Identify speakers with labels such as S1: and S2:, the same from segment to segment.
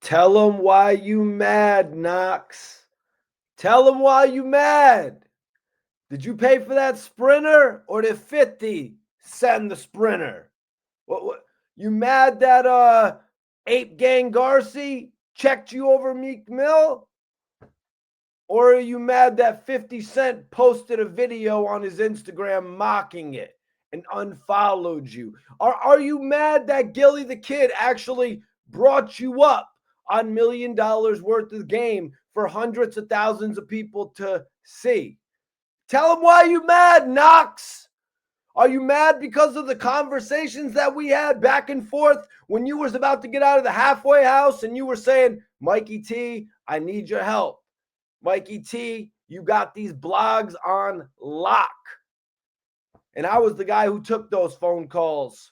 S1: Tell them why you mad, Knox. Tell them why you mad. Did you pay for that sprinter or did 50 send the sprinter? What you mad that Ape Gang Garcia checked you over Meek Mill? Or are you mad that 50 Cent posted a video on his Instagram mocking it and unfollowed you? Are you mad that Gillie the Kid actually brought you up on $1 million worth of game for hundreds of thousands of people to see? Tell him why you mad, Knox. Are you mad because of the conversations that we had back and forth when you was about to get out of the halfway house and you were saying, Mikey T, I need your help. Mikey T, you got these blogs on lock. And I was the guy who took those phone calls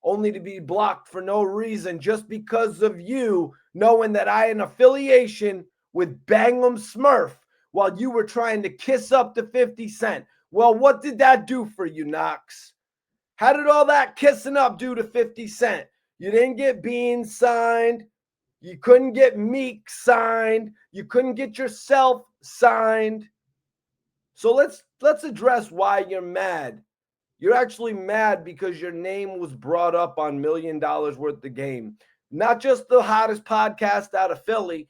S1: only to be blocked for no reason just because of you knowing that I had an affiliation with Bangum Smurf while you were trying to kiss up to 50 Cent. Well, what did that do for you, Knox? How did all that kissing up do to 50 Cent? You didn't get Bean signed. You couldn't get Meek signed. You couldn't get yourself signed. So let's address why you're mad. You're actually mad because your name was brought up on $1 million worth of game. Not just the hottest podcast out of Philly,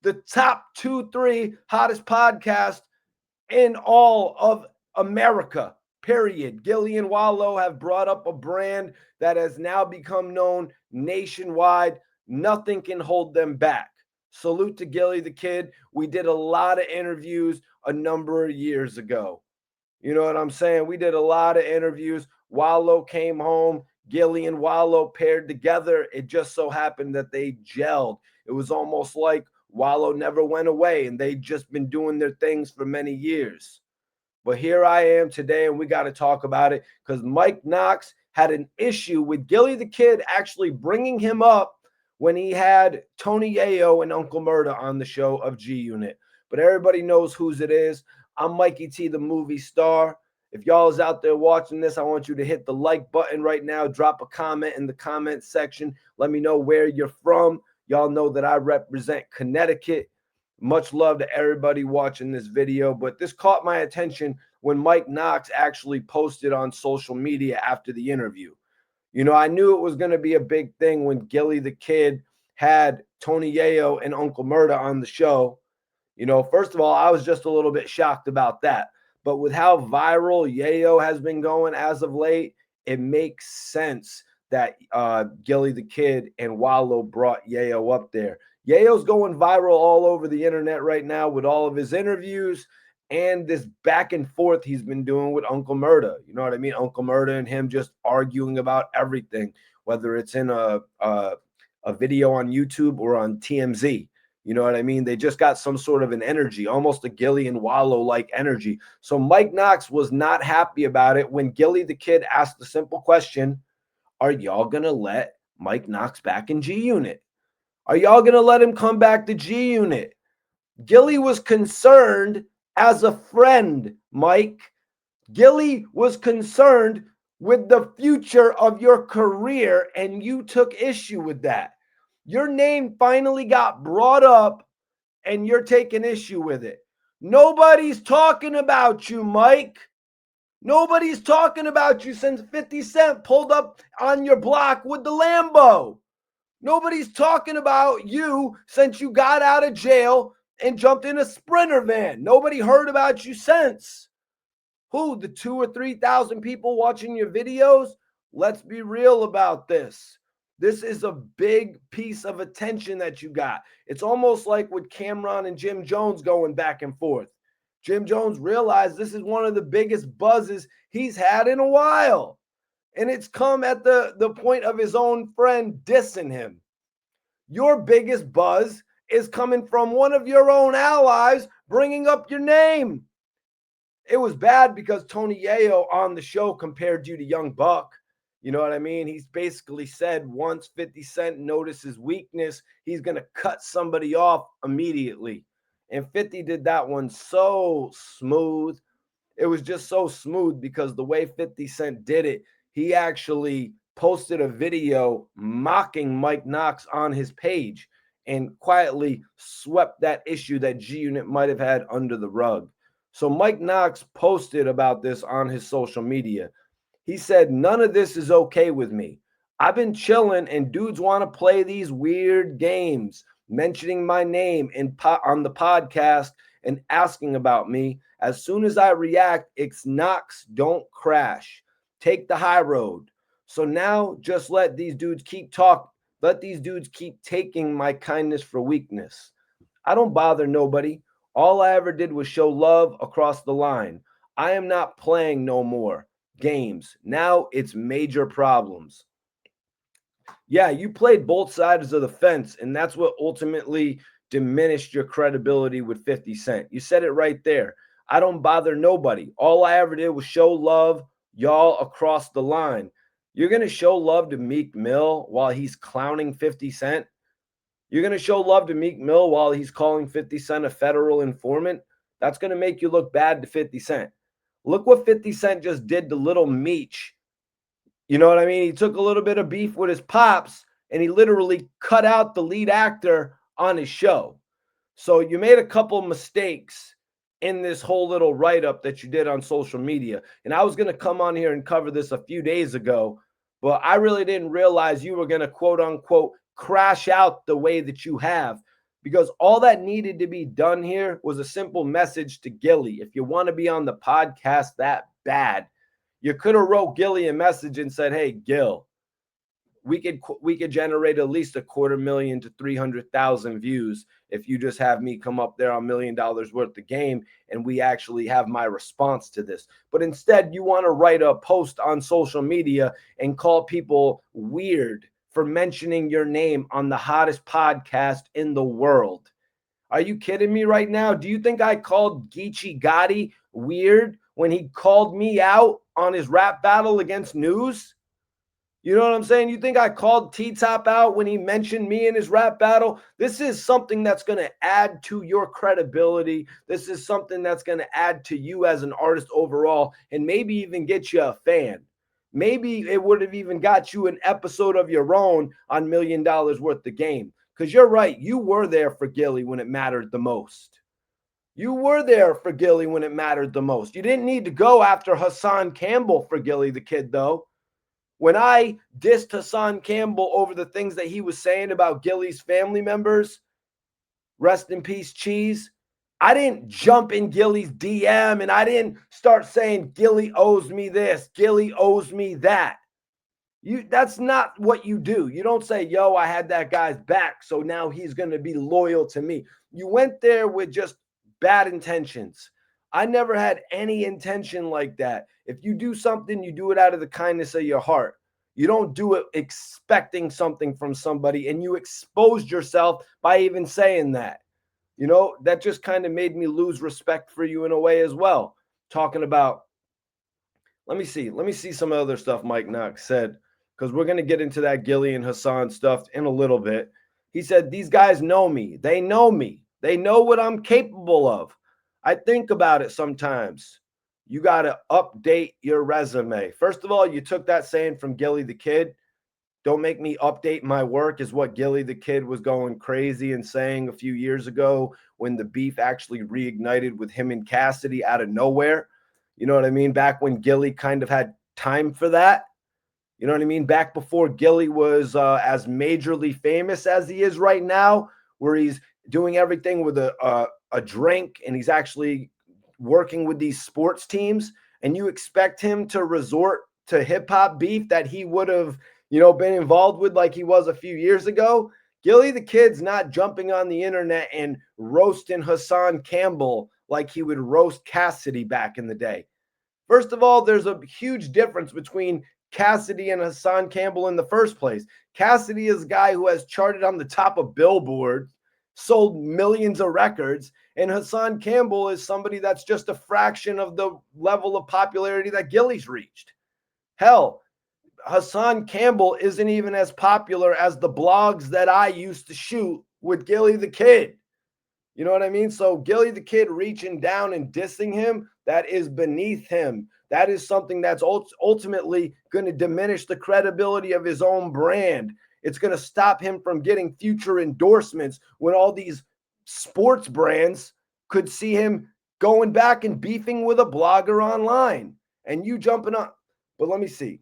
S1: the top 2-3 hottest podcast in all of America, period. Gillie and Wallow have brought up a brand that has now become known nationwide. Nothing can hold them back. Salute to Gillie the Kid. We did a lot of interviews a number of years ago. You know what I'm saying? We did a lot of interviews. Wallow came home. Gillie and Wallow paired together. It just so happened that they gelled. It was almost like Wallow never went away and they'd just been doing their things for many years. But here I am today and we got to talk about it because Mike Knox had an issue with Gillie the Kid actually bringing him up when he had Tony Yayo and Uncle Murda on the show of G Unit. But everybody knows whose it is. I'm Mikey T, the movie star. If y'all is out there watching this, I want you to hit the like button right now. Drop a comment in the comment section. Let me know where you're from. Y'all know that I represent Connecticut. Much love to everybody watching this video. But this caught my attention when Mike Knox actually posted on social media after the interview. You know, I knew it was going to be a big thing when Gillie the Kid had Tony Yayo and Uncle Murda on the show. You know, first of all, I was just a little bit shocked about that. But with how viral Yayo has been going as of late, it makes sense that Gillie the Kid and Wallow brought Yayo up there. Yayo's going viral all over the internet right now with all of his interviews and this back and forth he's been doing with Uncle Murda. You know what I mean? Uncle Murda and him just arguing about everything, whether it's in a video on YouTube or on TMZ. You know what I mean? They just got some sort of an energy, almost a Gillie and Wallow-like energy. So Mike Knox was not happy about it when Gillie the Kid asked the simple question, are y'all going to let Mike Knox back in G Unit? Are y'all going to let him come back to G Unit? Gillie was concerned as a friend, Mike. Gillie was concerned with the future of your career, and you took issue with that. Your name finally got brought up and you're taking issue with it. Nobody's talking about you, Mike. Nobody's talking about you since 50 Cent pulled up on your block with the Lambo. Nobody's talking about you since you got out of jail and jumped in a Sprinter van. Nobody heard about you since. Who? The 2,000 or 3,000 people watching your videos? Let's be real about this. This is a big piece of attention that you got. It's almost like with Cameron and Jim Jones going back and forth. Jim Jones realized this is one of the biggest buzzes he's had in a while. And it's come at the point of his own friend dissing him. Your biggest buzz is coming from one of your own allies bringing up your name. It was bad because Tony Yayo on the show compared you to Young Buck. You know what I mean? He's basically said once 50 Cent notices weakness, he's going to cut somebody off immediately. And 50 did that one so smooth. It was just so smooth because the way 50 Cent did it, he actually posted a video mocking Mike Knox on his page. and quietly swept that issue that G Unit might have had under the rug. So Mike Knox posted about this on his social media. He said, "None of this is okay with me. I've been chilling and dudes want to play these weird games, mentioning my name on the podcast and asking about me. As soon as I react, it's Knox, don't crash. Take the high road. So now just let these dudes keep talking. Let these dudes keep taking my kindness for weakness. I don't bother nobody. All I ever did was show love across the line. I am not playing no more games. Now it's major problems." Yeah, you played both sides of the fence, and that's what ultimately diminished your credibility with 50 Cent. You said it right there. I don't bother nobody. All I ever did was show love, y'all, across the line. You're going to show love to Meek Mill while he's clowning 50 Cent? You're going to show love to Meek Mill while he's calling 50 Cent a federal informant? That's going to make you look bad to 50 Cent. Look what 50 Cent just did to Little Meech. You know what I mean? He took a little bit of beef with his pops and he literally cut out the lead actor on his show. So you made a couple mistakes in this whole little write-up that you did on social media. And I was going to come on here and cover this a few days ago, but I really didn't realize you were going to quote unquote crash out the way that you have, because all that needed to be done here was a simple message to Gillie. If you want to be on the podcast that bad, you could have wrote Gillie a message and said, "Hey, Gil, we could generate at least 250,000 to 300,000 views if you just have me come up there on $1 million worth of game and we actually have my response to this." But instead, you want to write a post on social media and call people weird for mentioning your name on the hottest podcast in the world. Are you kidding me right now? Do you think I called Geechee Gotti weird when he called me out on his rap battle against News? You know what I'm saying? You think I called T-Top out when he mentioned me in his rap battle? This is something that's going to add to your credibility. This is something that's going to add to you as an artist overall, and maybe even get you a fan. Maybe it would have even got you an episode of your own on $1 million worth of game. Because you're right, you were there for Gillie when it mattered the most. You were there for Gillie when it mattered the most. You didn't need to go after Hassan Campbell for Gillie the Kid, though. When I dissed Hassan Campbell over the things that he was saying about Gillie's family members, rest in peace, Cheese, I didn't jump in Gillie's DM and I didn't start saying Gillie owes me this, Gillie owes me that. That's not what you do. You don't say, "Yo, I had that guy's back, so now he's going to be loyal to me." You went there with just bad intentions. I never had any intention like that. If you do something, you do it out of the kindness of your heart. You don't do it expecting something from somebody, and you exposed yourself by even saying that. You know, that just kind of made me lose respect for you in a way as well. Talking about, let me see some other stuff Mike Knox said, because we're going to get into that Gillie and Hassan stuff in a little bit. He said, "These guys know me. They know me. They know what I'm capable of. I think about it sometimes. You got to update your resume." First of all, you took that saying from Gillie the Kid. "Don't make me update my work," is what Gillie the Kid was going crazy and saying a few years ago when the beef actually reignited with him and Cassidy out of nowhere. You know what I mean? Back when Gillie kind of had time for that. You know what I mean? Back before Gillie was as majorly famous as he is right now, where he's doing everything with a drink and he's actually working with these sports teams, and you expect him to resort to hip-hop beef that he would have, been involved with like he was a few years ago. Gillie the Kid's not jumping on the internet and roasting Hassan Campbell like he would roast Cassidy back in the day. First of all, there's a huge difference between Cassidy and Hassan Campbell in the first place. Cassidy is a guy who has charted on the top of Billboard, sold millions of records, and Hassan Campbell is somebody that's just a fraction of the level of popularity that Gillie's reached. Hell, Hassan Campbell isn't even as popular as the blogs that I used to shoot with Gillie the Kid. You know what I mean? So Gillie the Kid reaching down and dissing him, that is beneath him. That is something that's ultimately going to diminish the credibility of his own brand. It's going to stop him from getting future endorsements when all these sports brands could see him going back and beefing with a blogger online and you jumping up. But let me see.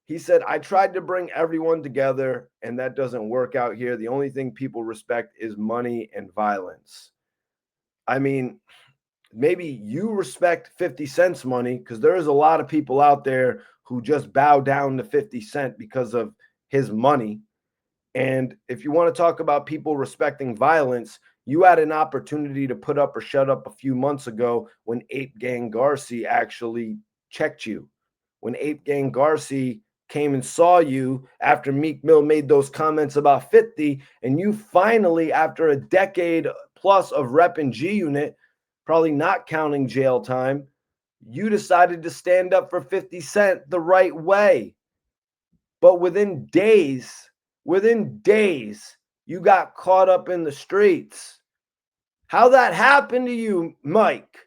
S1: He said, I tried to bring everyone together, and that doesn't work out here. The only thing people respect is money and violence. I mean, maybe you respect 50 Cent's money because there is a lot of people out there who just bow down to 50 Cent because of his money. And if you want to talk about people respecting violence, you had an opportunity to put up or shut up a few months ago when Ape Gang Garcia actually checked you. When Ape Gang Garcia came and saw you after Meek Mill made those comments about 50, and you finally, after a decade plus of repping G Unit, probably not counting jail time, you decided to stand up for 50 Cent the right way. But within days, you got caught up in the streets. How that happened to you, Mike?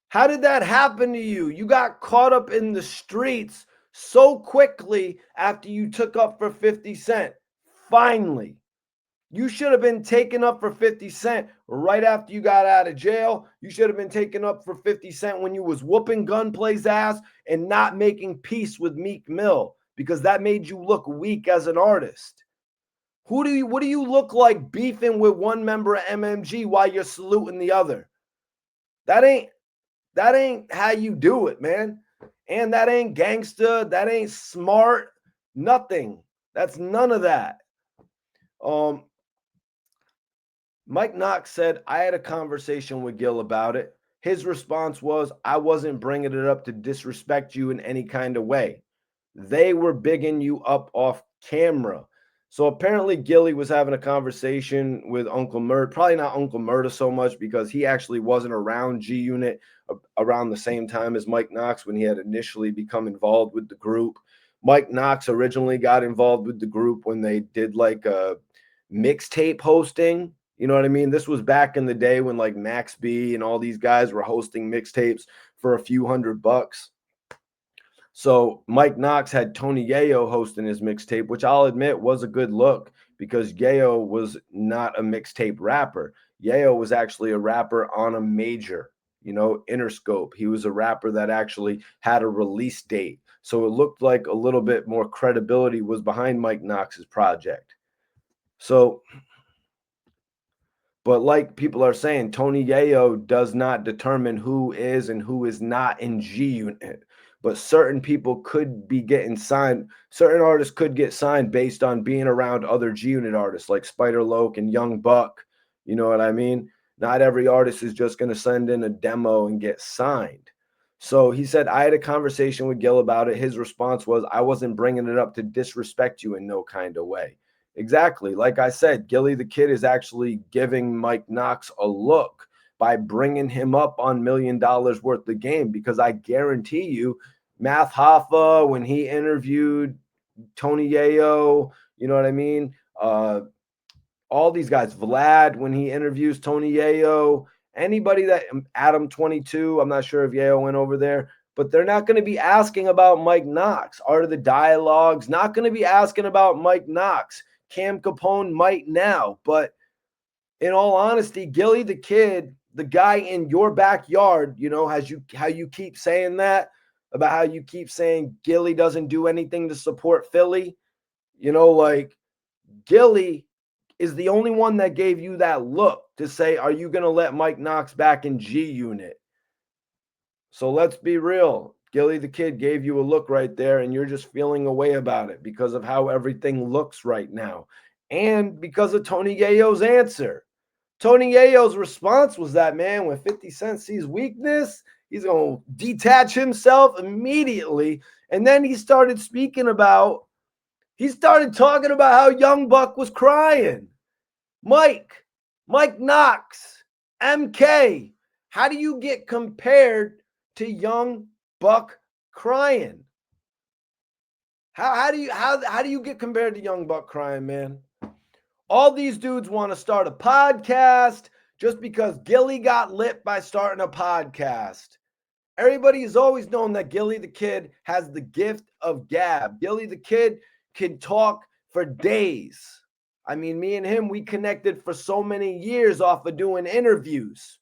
S1: How did that happen to you? You got caught up in the streets so quickly after you took up for 50 Cent. Finally. You should have been taken up for 50 Cent right after you got out of jail. You should have been taken up for 50 Cent when you was whooping Gunplay's ass and not making peace with Meek Mill, because that made you look weak as an artist. What do you look like beefing with one member of MMG while you're saluting the other? That ain't how you do it, man. And that ain't gangster. That ain't smart. Nothing. That's none of that. Mike Knox said, I had a conversation with Gil about it. His response was, I wasn't bringing it up to disrespect you in any kind of way. They were bigging you up off camera. So apparently Gillie was having a conversation with Uncle Murd, probably not Uncle Murda so much because he actually wasn't around G Unit around the same time as Mike Knox when he had initially become involved with the group. Mike Knox originally got involved with the group when they did like a mixtape hosting. You know what I mean? This was back in the day when like Max B and all these guys were hosting mixtapes for a few $100. So Mike Knox had Tony Yayo hosting his mixtape, which I'll admit was a good look because Yayo was not a mixtape rapper. Yayo was actually a rapper on a major, Interscope. He was a rapper that actually had a release date. So it looked like a little bit more credibility was behind Mike Knox's project. So, but like people are saying, Tony Yayo does not determine who is and who is not in G Unit. But certain people could be getting signed. Certain artists could get signed based on being around other G Unit artists like Spider Loke and Young Buck. You know what I mean? Not every artist is just going to send in a demo and get signed. So he said, I had a conversation with Gil about it. His response was, I wasn't bringing it up to disrespect you in no kind of way. Exactly. Like I said, Gillie the Kid is actually giving Mike Knox a look by bringing him up on $1 million worth of game, because I guarantee you, Math Hoffa, when he interviewed Tony Yayo, you know what I mean? All these guys, Vlad, when he interviews Tony Yayo, anybody that Adam 22, I'm not sure if Yayo went over there, but they're not going to be asking about Mike Knox. Art of the Dialogue's not going to be asking about Mike Knox. Cam Capone might now, but in all honesty, Gillie the Kid, the guy in your backyard, how you keep saying that about how you keep saying Gillie doesn't do anything to support Philly, like Gillie is the only one that gave you that look to say, are you going to let Mike Knox back in G Unit? So let's be real. Gillie the Kid gave you a look right there, and you're just feeling a way about it because of how everything looks right now. And because of Tony Yayo's answer. Tony Yayo's response was that, man, when 50 Cent sees weakness, he's going to detach himself immediately. And then he started talking about how Young Buck was crying. Mike Knox, MK, how do you get compared to Young Buck crying? How do you get compared to Young Buck crying, man? All these dudes want to start a podcast just because Gillie got lit by starting a podcast. Everybody has always known that Gillie the Kid has the gift of gab. Gillie the Kid can talk for days. I mean, me and him, we connected for so many years off of doing interviews.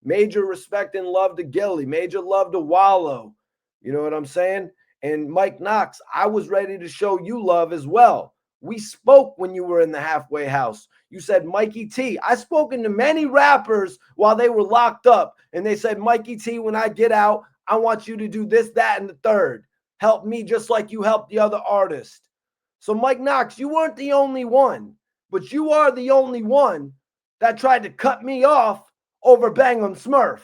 S1: Major respect and love to Gillie, major love to Wallow. You know what I'm saying? And Mike Knox, I was ready to show you love as well. We spoke when you were in the halfway house. You said, Mikey T. I spoken to many rappers while they were locked up, and they said, Mikey T, when I get out, I want you to do this, that, and the third. Help me just like you helped the other artist. So, Mike Knox, you weren't the only one, but you are the only one that tried to cut me off over Bang'em Smurf.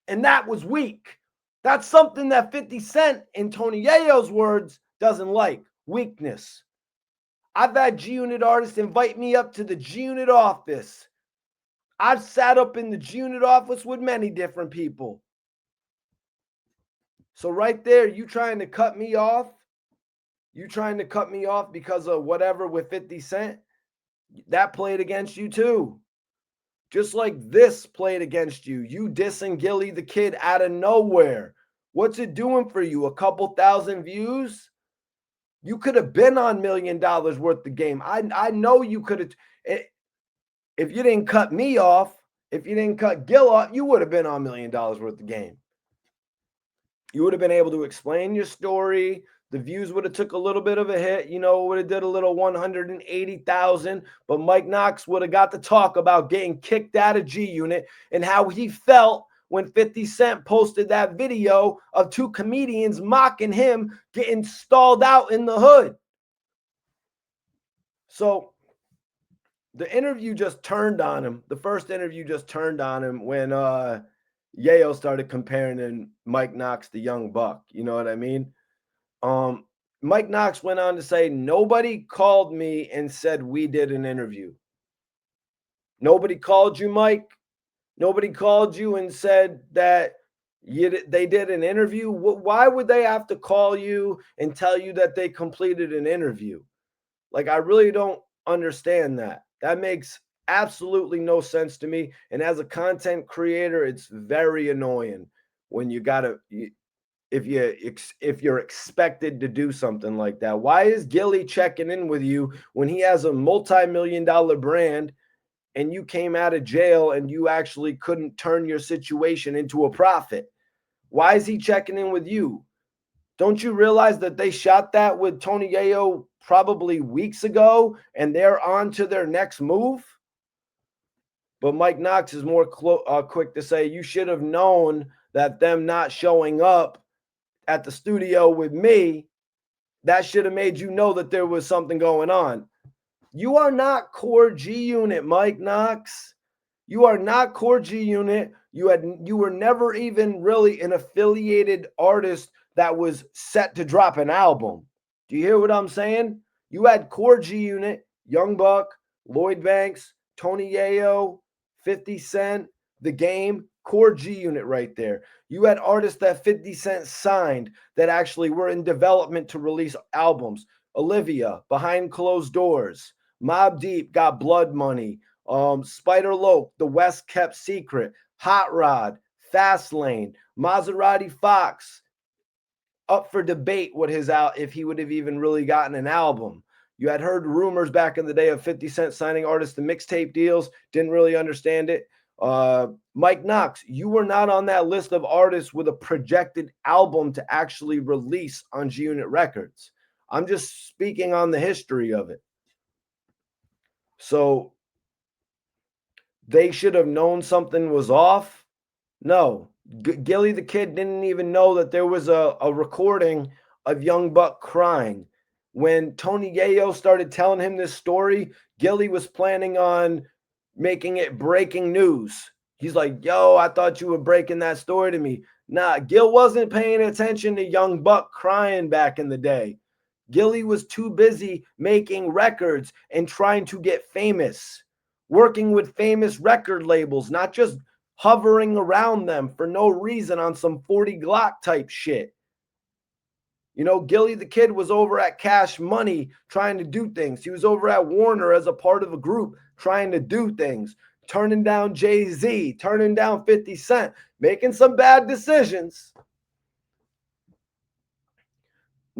S1: And that was weak. That's something that 50 Cent, in Tony Yayo's words, doesn't like. Weakness. I've had G-Unit artists invite me up to the G-Unit office. I've sat up in the G-Unit office with many different people. So right there, you trying to cut me off? You trying to cut me off because of whatever with 50 Cent? That played against you too. Just like this played against you. You dissing Gillie the Kid out of nowhere. What's it doing for you? A couple thousand views? You could have been on $1 million worth of game. I know you could have. If you didn't cut me off, if you didn't cut Gil off, you would have been on $1 million worth of game. You would have been able to explain your story. The views would have took a little bit of a hit. You know, would have did a little 180,000. But Mike Knox would have got to talk about getting kicked out of G-Unit and how he felt when 50 Cent posted that video of two comedians mocking him getting stalled out in the hood. So the interview just turned on him. The first interview just turned on him when Yayo started comparing Mike Knox to Young Buck. You know what I mean? Mike Knox went on to say, nobody called me and said we did an interview. Nobody called you, Mike? Nobody called you and said that they did an interview? Why would they have to call you and tell you that they completed an interview? Like, I really don't understand that. That makes absolutely no sense to me. And as a content creator, it's very annoying when you gotta, if you're expected to do something like that. Why is Gillie checking in with you when he has a multi-million-dollar brand and you came out of jail and you actually couldn't turn your situation into a profit? Why is he checking in with you? Don't you realize that they shot that with Tony Yayo probably weeks ago and they're on to their next move? But Mike Knox is more quick to say, you should have known that them not showing up at the studio with me, that should have made you know that there was something going on. You are not core G-Unit, Mike Knox. You are not core G-Unit. You were never even really an affiliated artist that was set to drop an album. Do you hear what I'm saying? You had core G-Unit, Young Buck, Lloyd Banks, Tony Yayo, 50 Cent, The Game, core G-Unit right there. You had artists that 50 Cent signed that actually were in development to release albums. Olivia, Behind Closed Doors. Mobb Deep got Blood Money. Spider Loc, The West Kept Secret. Hot Rod, Fastlane, Maserati Fox. Up for debate what his out if he would have even really gotten an album. You had heard rumors back in the day of 50 Cent signing artists to mixtape deals. Didn't really understand it. Mike Knox, you were not on that list of artists with a projected album to actually release on G-Unit Records. I'm just speaking on the history of it. So they should have known something was off. No, Gillie the Kid didn't even know that there was a recording of Young Buck crying. When Tony Yayo started telling him this story, Gillie was planning on making it breaking news. He's like, yo, I thought you were breaking that story to me. Nah, Gil wasn't paying attention to Young Buck crying back in the day. Gillie was too busy making records and trying to get famous, working with famous record labels, not just hovering around them for no reason on some 40 Glock type shit. You know, Gillie the Kid was over at Cash Money trying to do things. He was over at Warner as a part of a group trying to do things, turning down Jay-Z, turning down 50 Cent, making some bad decisions.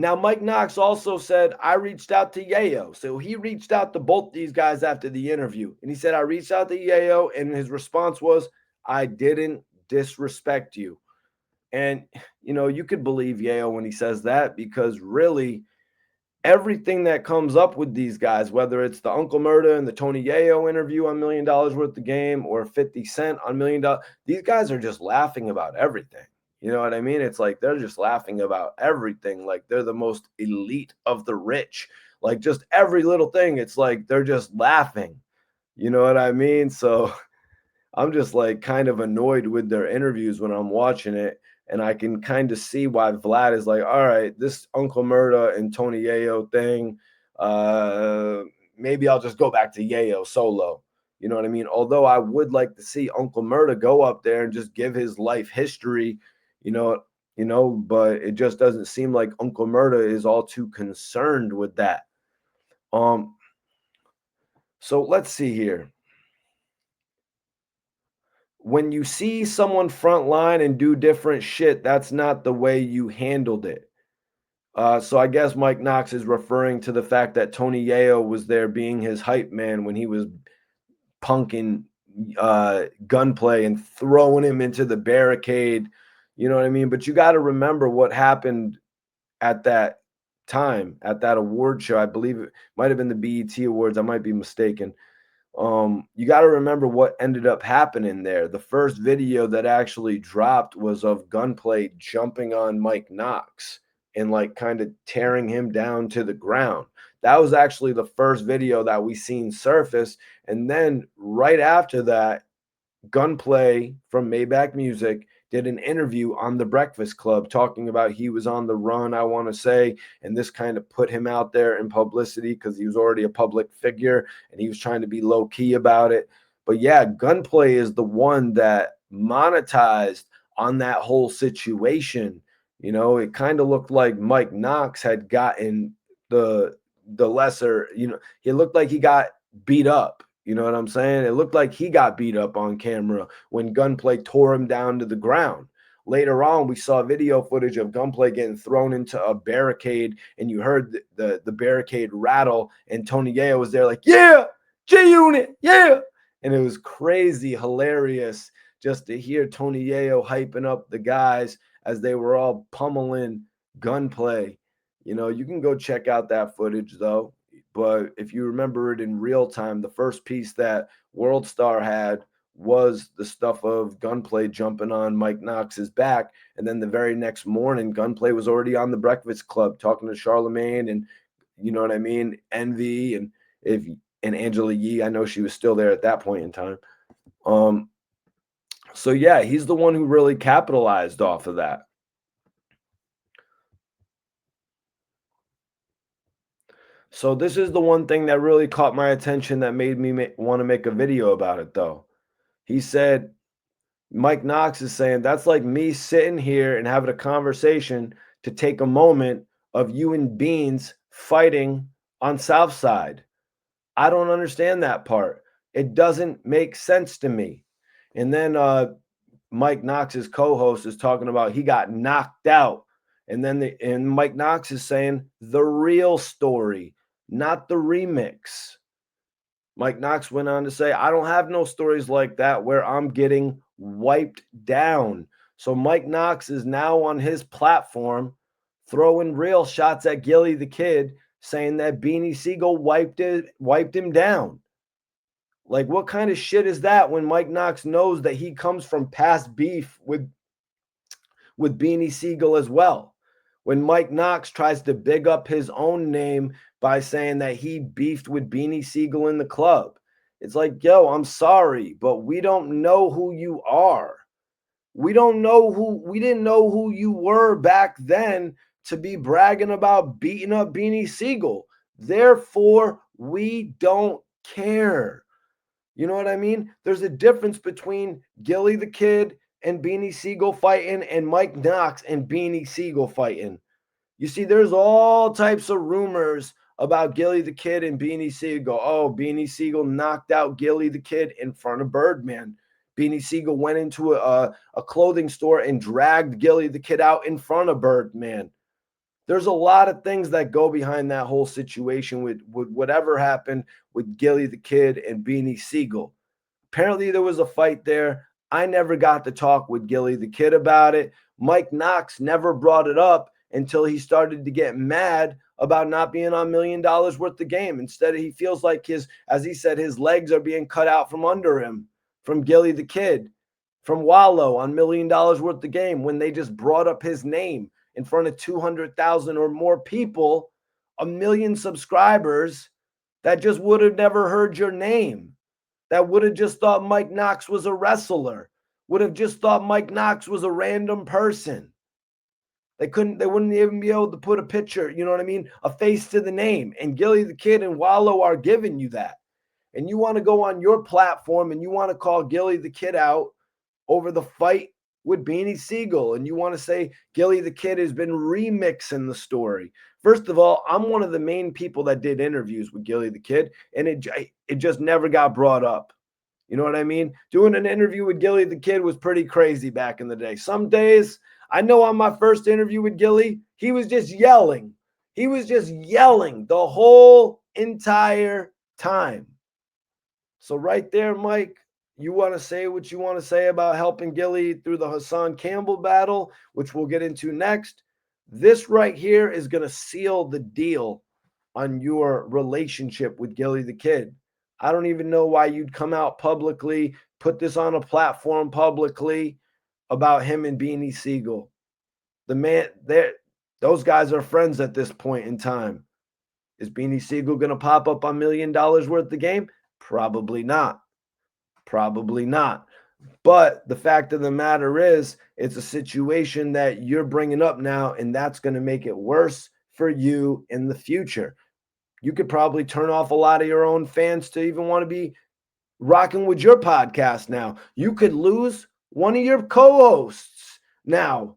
S1: Now, Mike Knox also said, I reached out to Yayo. So he reached out to both these guys after the interview. And he said, I reached out to Yayo, and his response was, I didn't disrespect you. And, you could believe Yayo when he says that, because really everything that comes up with these guys, whether it's the Uncle Murda and the Tony Yayo interview on $1 Million Worth of Game, or 50 Cent on $1 Million, these guys are just laughing about everything. You know what I mean? It's like they're just laughing about everything. Like they're the most elite of the rich. Like just every little thing, it's like they're just laughing. You know what I mean? So I'm just like kind of annoyed with their interviews when I'm watching it. And I can kind of see why Vlad is like, all right, this Uncle Murda and Tony Yayo thing, uh, maybe I'll just go back to Yayo solo. You know what I mean? Although I would like to see Uncle Murda go up there and just give his life history, you know, but it just doesn't seem like Uncle Murda is all too concerned with that. So let's see here. When you see someone frontline and do different shit, that's not the way you handled it. So I guess Mike Knox is referring to the fact that Tony Yayo was there being his hype man when he was punking Gunplay and throwing him into the barricade. You know what I mean? But you got to remember what happened at that time, at that award show. I believe it might have been the BET Awards. I might be mistaken. You got to remember what ended up happening there. The first video that actually dropped was of Gunplay jumping on Mike Knox and like kind of tearing him down to the ground. That was actually the first video that we seen surface. And then right after that, Gunplay from Maybach Music did an interview on The Breakfast Club talking about he was on the run, I want to say, and this kind of put him out there in publicity because he was already a public figure and he was trying to be low key about it. But yeah, Gunplay is the one that monetized on that whole situation. It kind of looked like Mike Knox had gotten the lesser, he looked like he got beat up. You know what I'm saying? It looked like he got beat up on camera when Gunplay tore him down to the ground. Later on, we saw video footage of Gunplay getting thrown into a barricade, and you heard the barricade rattle, and Tony Yayo was there like, yeah, G-Unit, yeah. And it was crazy, hilarious just to hear Tony Yayo hyping up the guys as they were all pummeling Gunplay. You can go check out that footage, though. But if you remember it in real time, the first piece that World Star had was the stuff of Gunplay jumping on Mike Knox's back. And then the very next morning, Gunplay was already on the Breakfast Club talking to Charlemagne and, you know what I mean, Envy and Angela Yee. I know she was still there at that point in time. So yeah, he's the one who really capitalized off of that. So this is the one thing that really caught my attention that made me want to make a video about it, though. He said, Mike Knox is saying, that's like me sitting here and having a conversation to take a moment of you and Beans fighting on Southside. I don't understand that part. It doesn't make sense to me. And then Mike Knox's co-host is talking about he got knocked out. And then Mike Knox is saying the real story, not the remix. Mike Knox went on to say, I don't have no stories like that where I'm getting wiped down. So Mike Knox is now on his platform throwing real shots at Gillie the Kid, saying that Beanie Sigel wiped him down. Like, what kind of shit is that when Mike Knox knows that he comes from past beef with Beanie Sigel as well? When Mike Knox tries to big up his own name by saying that he beefed with Beanie Sigel in the club. It's like, yo, I'm sorry, but we don't know who you are. We didn't know who you were back then to be bragging about beating up Beanie Sigel. Therefore, we don't care. You know what I mean? There's a difference between Gillie the Kid and Beanie Sigel fighting and Mike Knox and Beanie Sigel fighting. You see, there's all types of rumors about Gillie the Kid and Beanie Sigel. Oh, Beanie Sigel knocked out Gillie the Kid in front of Birdman. Beanie Sigel went into a clothing store and dragged Gillie the Kid out in front of Birdman. There's a lot of things that go behind that whole situation with whatever happened with Gillie the Kid and Beanie Sigel. Apparently, there was a fight there. I never got to talk with Gillie the Kid about it. Mike Knox never brought it up until he started to get mad about not being on $1 million worth of game. Instead, he feels like as he said, his legs are being cut out from under him from Gillie the Kid, from Wallow on $1 million worth of game when they just brought up his name in front of 200,000 or more people, 1 million subscribers that just would have never heard your name, that would have just thought Mike Knox was a wrestler, would have just thought Mike Knox was a random person. They wouldn't even be able to put a picture, you know what I mean? A face to the name. And Gillie the Kid and Wallow are giving you that. And you want to go on your platform and you want to call Gillie the Kid out over the fight with Beanie Sigel, and you want to say Gillie the Kid has been remixing the story. First of all, I'm one of the main people that did interviews with Gillie the Kid, and it just never got brought up. You know what I mean? Doing an interview with Gillie the Kid was pretty crazy back in the day. Some days, I know on my first interview with Gillie, he was just yelling. He was just yelling the whole entire time. So right there, Mike, you want to say what you want to say about helping Gillie through the Hassan Campbell battle, which we'll get into next. This right here is going to seal the deal on your relationship with Gillie the Kid. I don't even know why you'd come out publicly, put this on a platform publicly about him and Beanie Sigel. The man, those guys are friends at this point in time. Is Beanie Sigel going to pop up on $1 million worth of game? Probably not. Probably not. But the fact of the matter is, it's a situation that you're bringing up now, and that's going to make it worse for you in the future. You could probably turn off a lot of your own fans to even want to be rocking with your podcast now. You could lose one of your co-hosts now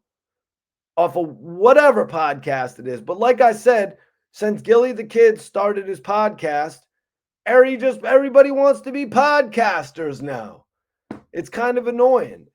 S1: off of whatever podcast it is. But like I said, since Gillie the Kid started his podcast, everybody wants to be podcasters now. It's kind of annoying.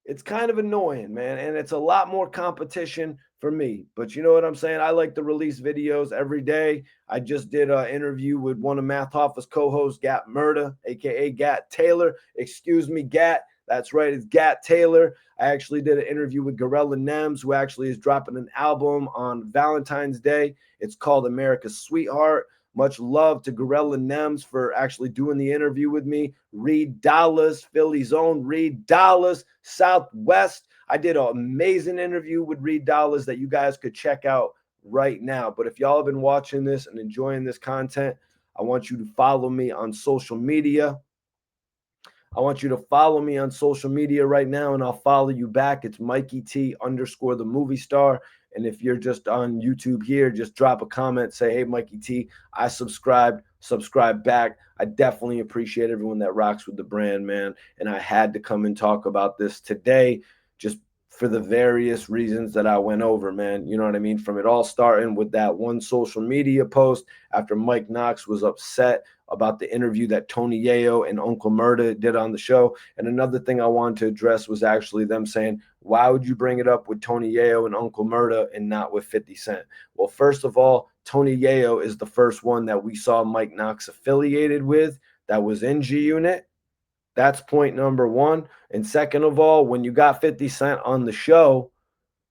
S1: It's kind of annoying, man. And it's a lot more competition for me. But you know what I'm saying? I like to release videos every day. I just did an interview with one of Math Hoffa's co-hosts, Gat Murda, a.k.a. Gat Taylor. Excuse me, Gat. That's right. It's Gat Taylor. I actually did an interview with Gorilla Nems, who actually is dropping an album on Valentine's Day. It's called America's Sweetheart. Much love to Gorilla Nems for actually doing the interview with me. Reed Dollaz, Philly's own Reed Dollaz, Southwest. I did an amazing interview with Reed Dollaz that you guys could check out right now. But if y'all have been watching this and enjoying this content, I want you to follow me on social media. I want you to follow me on social media right now, and I'll follow you back. It's Mikey T _ the movie star. And if you're just on YouTube here, just drop a comment, say, hey, Mikey T, I subscribe back. I definitely appreciate everyone that rocks with the brand, man. And I had to come and talk about this today just for the various reasons that I went over, man. You know what I mean? From it all starting with that one social media post after Mike Knox was upset about the interview that Tony Yayo and Uncle Murda did on the show. And another thing I wanted to address was actually them saying, why would you bring it up with Tony Yayo and Uncle Murda and not with 50 Cent? Well, first of all, Tony Yayo is the first one that we saw Mike Knox affiliated with that was in G-Unit. That's point number one. And second of all, when you got 50 Cent on the show,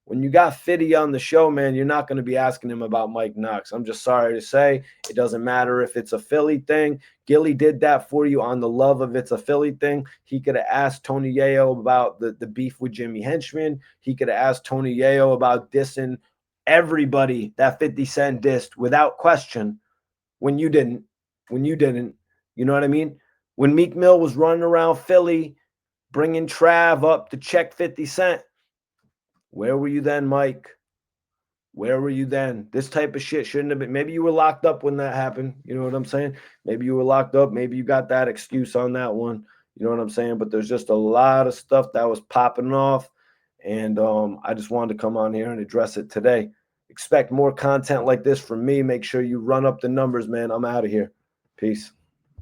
S1: when you got 50 on the show, man, you're not going to be asking him about Mike Knox. I'm just sorry to say. It doesn't matter if it's a Philly thing. Gillie did that for you on the love of it's a Philly thing. He could have asked Tony Yayo about the beef with Jimmy Henchman. He could have asked Tony Yayo about dissing everybody that 50 Cent dissed without question when you didn't. You know what I mean? When Meek Mill was running around Philly, bringing Trav up to check 50 Cent, where were you then, Mike? Where were you then? This type of shit shouldn't have been. Maybe you were locked up when that happened. You know what I'm saying? Maybe you were locked up. Maybe you got that excuse on that one. You know what I'm saying? But there's just a lot of stuff that was popping off. And I just wanted to come on here and address it today. Expect more content like this from me. Make sure you run up the numbers, man. I'm out of here. Peace.